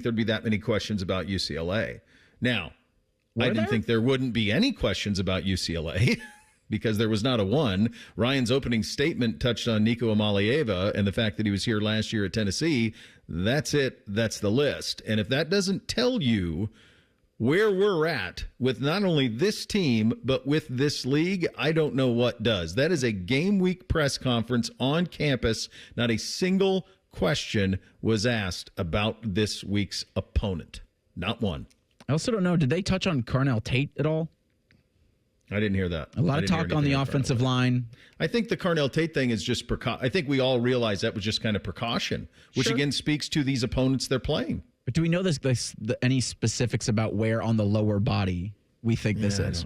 think there'd be that many questions about UCLA. Now, I didn't there? think there wouldn't be any questions about UCLA because there was not a one. Ryan's opening statement touched on Nico Amalieva and the fact that he was here last year at Tennessee. That's it. That's the list. And if that doesn't tell you where we're at with not only this team, but with this league, I don't know what does. That is a game week press conference on campus. Not a single question was asked about this week's opponent. Not one. I also don't know, did they touch on Carnell Tate at all? I didn't hear that. A lot of talk on the offensive line. I think the Carnell Tate thing is just I think we all realize that was just kind of precaution, which again speaks to these opponents they're playing. But do we know any specifics about where on the lower body we think this is?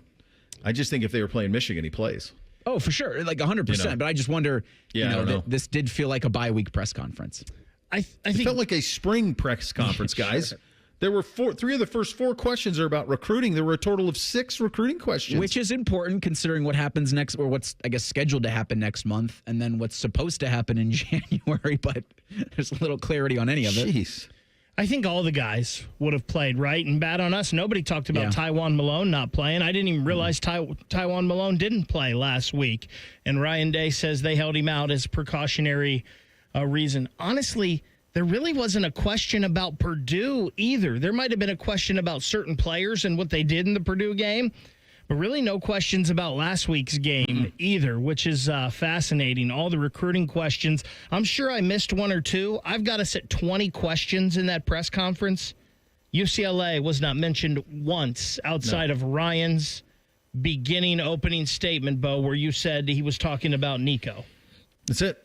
I just think if they were playing Michigan, he plays. Oh, for sure. Like 100%. But I just wonder, this did feel like a bye week press conference. I think it felt like a spring press conference, guys. Sure. There were three of the first four questions are about recruiting. There were a total of 6 recruiting questions. Which is important considering what happens next, or what's, I guess, scheduled to happen next month, and then what's supposed to happen in January, but there's a little clarity on any of it. Jeez. I think all the guys would have played, right? And bad on us. Nobody talked about Tywone Malone not playing. I didn't even realize Tywone Malone didn't play last week. And Ryan Day says they held him out as precautionary reason. Honestly, there really wasn't a question about Purdue either. There might have been a question about certain players and what they did in the Purdue game, but really no questions about last week's game either, which is fascinating. All the recruiting questions. I'm sure I missed one or two. I've got us at 20 questions in that press conference. UCLA was not mentioned once outside of Ryan's beginning opening statement, Beau, where you said he was talking about Nico. That's it.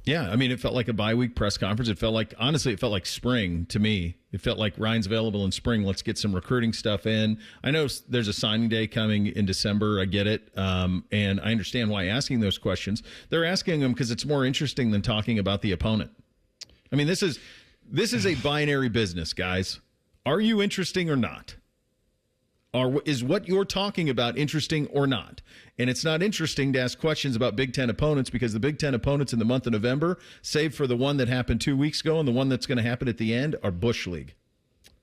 Yeah, I mean, it felt like a bye-week press conference. It felt like spring to me. It felt like Ryan's available in spring. Let's get some recruiting stuff in. I know there's a signing day coming in December. I get it. And I understand why asking those questions. They're asking them because it's more interesting than talking about the opponent. I mean, this is a binary business, guys. Are you interesting or not? Is what you're talking about interesting or not? And it's not interesting to ask questions about Big Ten opponents because the Big Ten opponents in the month of November, save for the one that happened 2 weeks ago and the one that's going to happen at the end, are Bush League.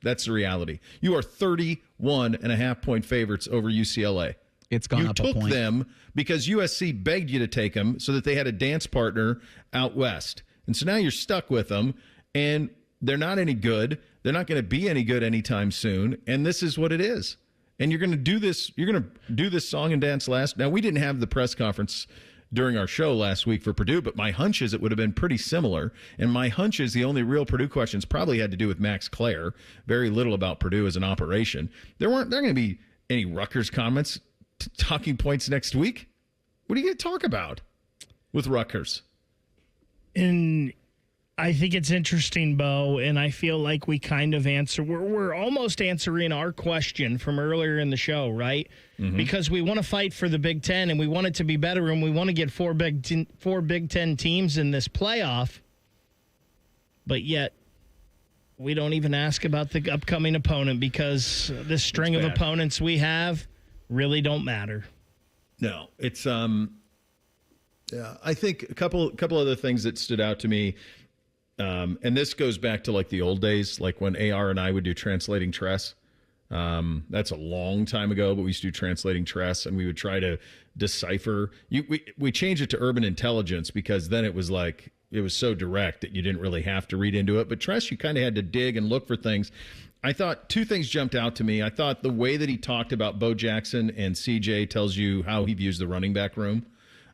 That's the reality. You are 31.5-point favorites over UCLA. It's gone up a point. You took them because USC begged you to take them so that they had a dance partner out west. And so now you're stuck with them, and they're not any good. They're not going to be any good anytime soon, and this is what it is. And you're going to do this. You're going to do this song and dance last. Now, we didn't have the press conference during our show last week for Purdue, but my hunch is it would have been pretty similar. And my hunch is the only real Purdue questions probably had to do with Max Clare. Very little about Purdue as an operation. There aren't going to be any Rutgers comments, talking points next week. What are you going to talk about with Rutgers? And I think it's interesting, Beau, and I feel like we kind of answer. We're almost answering our question from earlier in the show, right? Mm-hmm. Because we want to fight for the Big Ten, and we want it to be better, and we want to get four Big Ten teams in this playoff. But yet, we don't even ask about the upcoming opponent because this string of opponents we have really don't matter. No, it's I think a couple other things that stood out to me. And this goes back to like the old days, like when AR and I would do translating Tress. That's a long time ago, but we used to do translating Tress, and we would try to decipher. We changed it to urban intelligence because then it was like it was so direct that you didn't really have to read into it. But Tress, you kind of had to dig and look for things. I thought two things jumped out to me. I thought the way that he talked about Bo Jackson and CJ tells you how he views the running back room,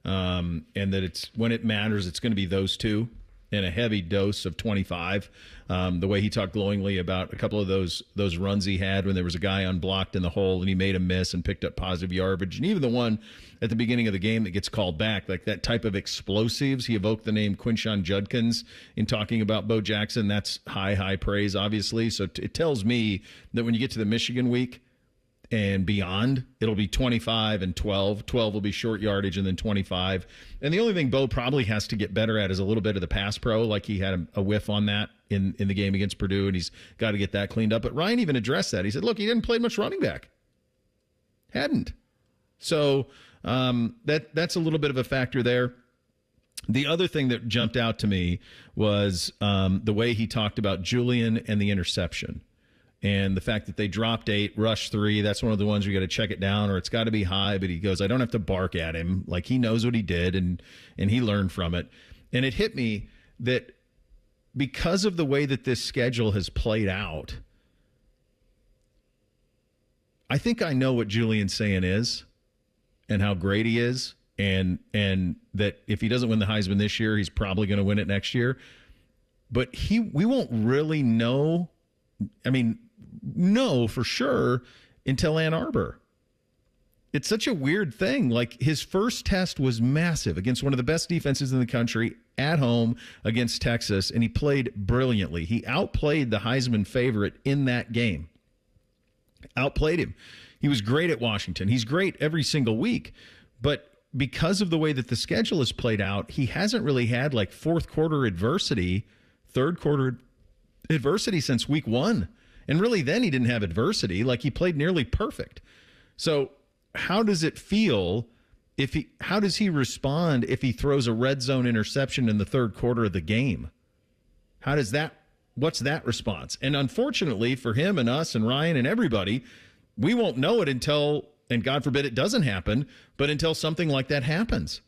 and that it's when it matters, it's going to be those two. And a heavy dose of 25. The way he talked glowingly about a couple of those runs he had when there was a guy unblocked in the hole and he made a miss and picked up positive yardage. And even the one at the beginning of the game that gets called back, like that type of explosives. He evoked the name Quinshon Judkins in talking about Bo Jackson. That's high praise, obviously. So it tells me that when you get to the Michigan week and beyond, it'll be 25 and 12. 12 will be short yardage and then 25. And the only thing Bo probably has to get better at is a little bit of the pass pro, like he had a whiff on that in the game against Purdue, and he's got to get that cleaned up. But Ryan even addressed that. He said, look, he didn't play much running back. Hadn't. So that's a little bit of a factor there. The other thing that jumped out to me was the way he talked about Julian and the interception. And the fact that they dropped 8, rushed 3, that's one of the ones you got to check it down, or it's got to be high. But he goes, I don't have to bark at him. Like, he knows what he did, and he learned from it. And it hit me that because of the way that this schedule has played out, I think I know what Julian Sayin is and how great he is, and that if he doesn't win the Heisman this year, he's probably going to win it next year. But we won't really know. I mean, no, for sure, until Ann Arbor. It's such a weird thing. Like, his first test was massive against one of the best defenses in the country at home against Texas, and he played brilliantly. He outplayed the Heisman favorite in that game. Outplayed him. He was great at Washington. He's great every single week. But because of the way that the schedule is played out, he hasn't really had like fourth quarter adversity, third quarter adversity since week 1. And really, then he didn't have adversity. Like, he played nearly perfect. So how does it feel how does he respond if he throws a red zone interception in the third quarter of the game? What's that response? And unfortunately for him and us and Ryan and everybody, we won't know it until, and God forbid it doesn't happen, but until something like that happens,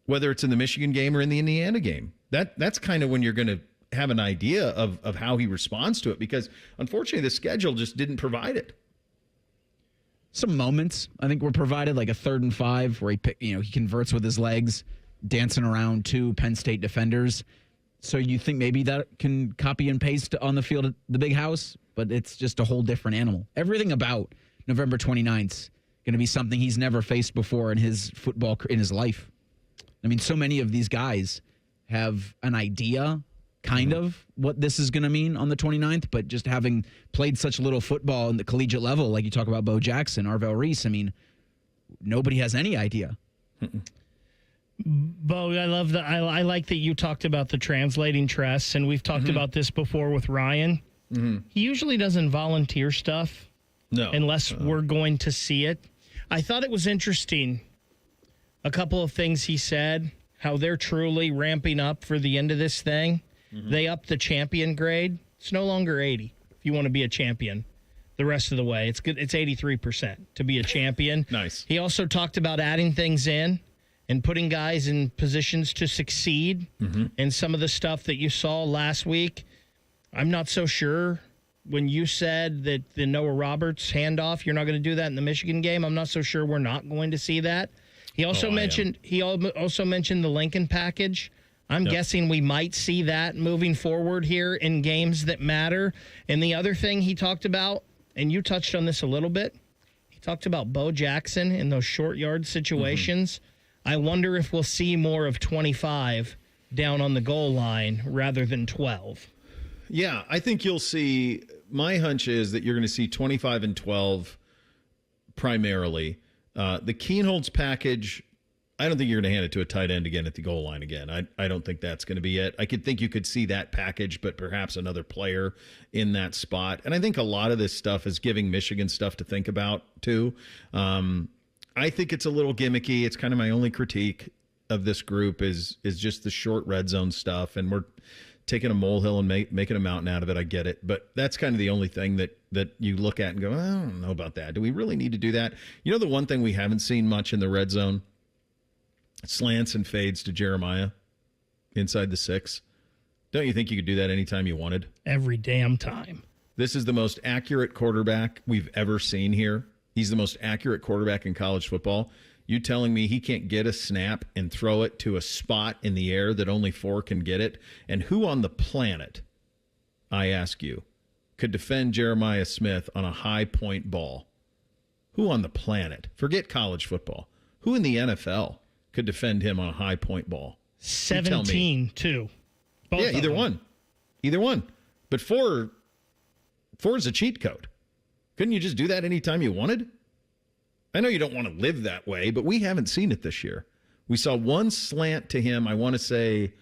whether it's in the Michigan game or in the Indiana game. That's kind of when you're going to have an idea of how he responds to it, because unfortunately the schedule just didn't provide it. Some moments I think were provided, like a 3rd and 5 where he converts with his legs, dancing around 2 Penn State defenders. So you think maybe that can copy and paste on the field at the Big House, but it's just a whole different animal. Everything about November 29th going to be something he's never faced before in his life. I mean, so many of these guys have an idea kind of what this is going to mean on the 29th, but just having played such little football in the collegiate level, like you talk about Bo Jackson, Arvell Reese, I mean, nobody has any idea. Bo, I love that. I like that you talked about the translating tress, and we've talked about this before with Ryan. He usually doesn't volunteer stuff unless we're going to see it. I thought it was interesting, a couple of things he said, how they're truly ramping up for the end of this thing. They upped the champion grade. It's no longer 80 if you want to be a champion the rest of the way. It's good. It's 83% to be a champion. Nice. He also talked about adding things in and putting guys in positions to succeed. And some of the stuff that you saw last week, I'm not so sure. When you said that the Noah Roberts handoff, you're not going to do that in the Michigan game, I'm not so sure we're not going to see that. He also mentioned the Lincoln package. I'm guessing we might see that moving forward here in games that matter. And the other thing he talked about, and you touched on this a little bit, he talked about Bo Jackson in those short yard situations. I wonder if we'll see more of 25 down on the goal line rather than 12. Yeah, I think you'll see, my hunch is that you're going to see 25 and 12 primarily. The Keenholz package, I don't think you're going to hand it to a tight end again at the goal line again. I don't think that's going to be it. I could think you could see that package, but perhaps another player in that spot. And I think a lot of this stuff is giving Michigan stuff to think about, too. I think it's a little gimmicky. It's kind of my only critique of this group is just the short red zone stuff. And we're taking a molehill and making a mountain out of it. I get it. But that's kind of the only thing that you look at and go, I don't know about that. Do we really need to do that? You know, the one thing we haven't seen much in the red zone? Slants and fades to Jeremiah inside the 6. Don't you think you could do that anytime you wanted? Every damn time. This is the most accurate quarterback we've ever seen here. He's the most accurate quarterback in college football. You telling me he can't get a snap and throw it to a spot in the air that only 4 can get it? And who on the planet, I ask you, could defend Jeremiah Smith on a high point ball? Who on the planet? Forget college football. Who in the NFL could defend him on a high point ball? 17, too. Yeah, either one. Either one. But 4 is a cheat code. Couldn't you just do that anytime you wanted? I know you don't want to live that way, but we haven't seen it this year. We saw one slant to him, I want to say,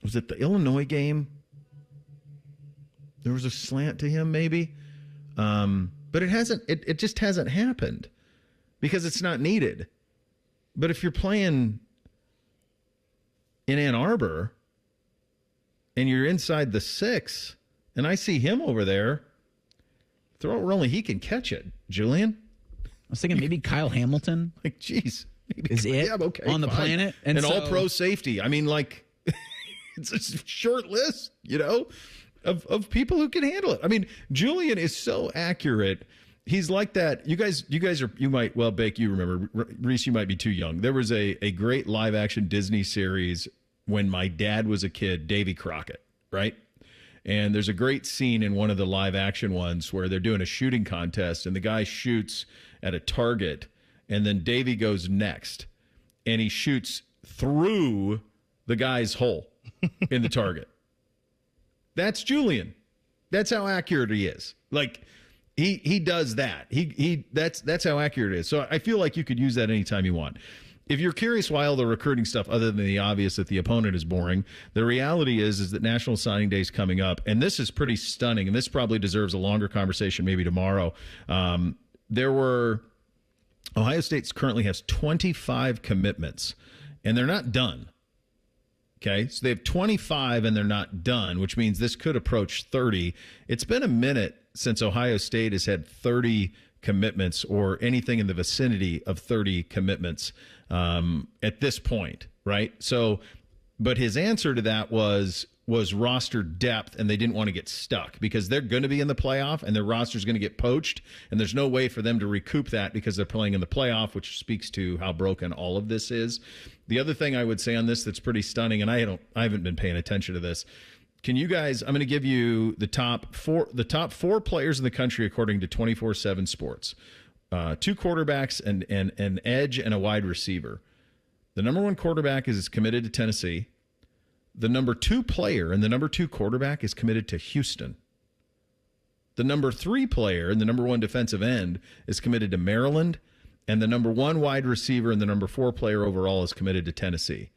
was it the Illinois game? There was a slant to him, maybe. But it just hasn't happened because it's not needed. But if you're playing in Ann Arbor and you're inside the 6 and I see him over there, throw it where only he can catch it. Julian? I was thinking maybe Kyle Hamilton. Like, geez. Is it yeah, okay, on the fine. planet? And all-pro safety. I mean, like, it's a short list, of people who can handle it. I mean, Julian is so accurate. He's like that. You guys might, well, Bake, you remember. Reese, you might be too young. There was a great live-action Disney series when my dad was a kid, Davy Crockett, right? And there's a great scene in one of the live-action ones where they're doing a shooting contest, and the guy shoots at a target, and then Davy goes next, and he shoots through the guy's hole in the target. That's Julian. That's how accurate he is. Like, he does that. That's how accurate it is. So I feel like you could use that anytime you want. If you're curious why all the recruiting stuff, other than the obvious that the opponent is boring, the reality is that National Signing Day is coming up, and this is pretty stunning, and this probably deserves a longer conversation maybe tomorrow. Ohio State currently has 25 commitments, and they're not done. Okay, so they have 25 and they're not done, which means this could approach 30. It's been a minute since Ohio State has had 30 commitments or anything in the vicinity of 30 commitments at this point, right? So, but his answer to that was roster depth, and they didn't want to get stuck because they're going to be in the playoff and their roster is going to get poached, and there's no way for them to recoup that because they're playing in the playoff, which speaks to how broken all of this is. The other thing I would say on this that's pretty stunning, and I haven't been paying attention to this. Can you guys? I'm going to give you the top four players in the country according to 24/7 Sports. 2 quarterbacks and an edge and a wide receiver. The number 1 quarterback is committed to Tennessee. The number 2 player and the number 2 quarterback is committed to Houston. The number 3 player and the number 1 defensive end is committed to Maryland. And the number 1 wide receiver and the number 4 player overall is committed to Tennessee.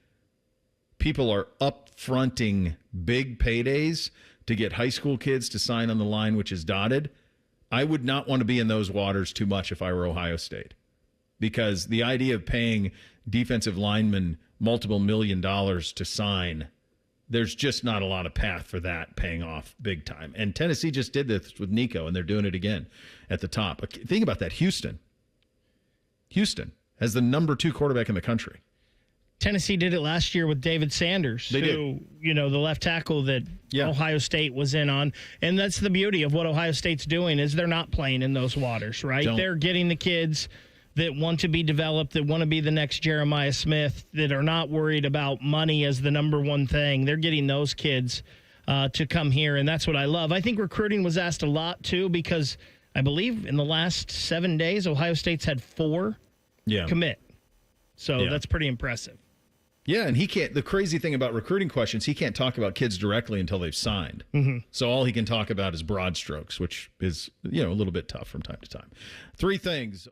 People are up-fronting big paydays to get high school kids to sign on the line, which is dotted. I would not want to be in those waters too much if I were Ohio State, because the idea of paying defensive linemen multiple $1 million to sign, there's just not a lot of path for that paying off big time. And Tennessee just did this with Nico, and they're doing it again at the top. Think about that. Houston has the number 2 quarterback in the country. Tennessee did it last year with David Sanders, the left tackle that Ohio State was in on. And that's the beauty of what Ohio State's doing is they're not playing in those waters, right? They're getting the kids that want to be developed, that want to be the next Jeremiah Smith, that are not worried about money as the number 1 thing. They're getting those kids to come here, and that's what I love. I think recruiting was asked a lot, too, because I believe in the last 7 days, Ohio State's had 4 commit. So that's pretty impressive. Yeah, and he can't. The crazy thing about recruiting questions, he can't talk about kids directly until they've signed. So all he can talk about is broad strokes, which is a little bit tough from time to time. 3 things.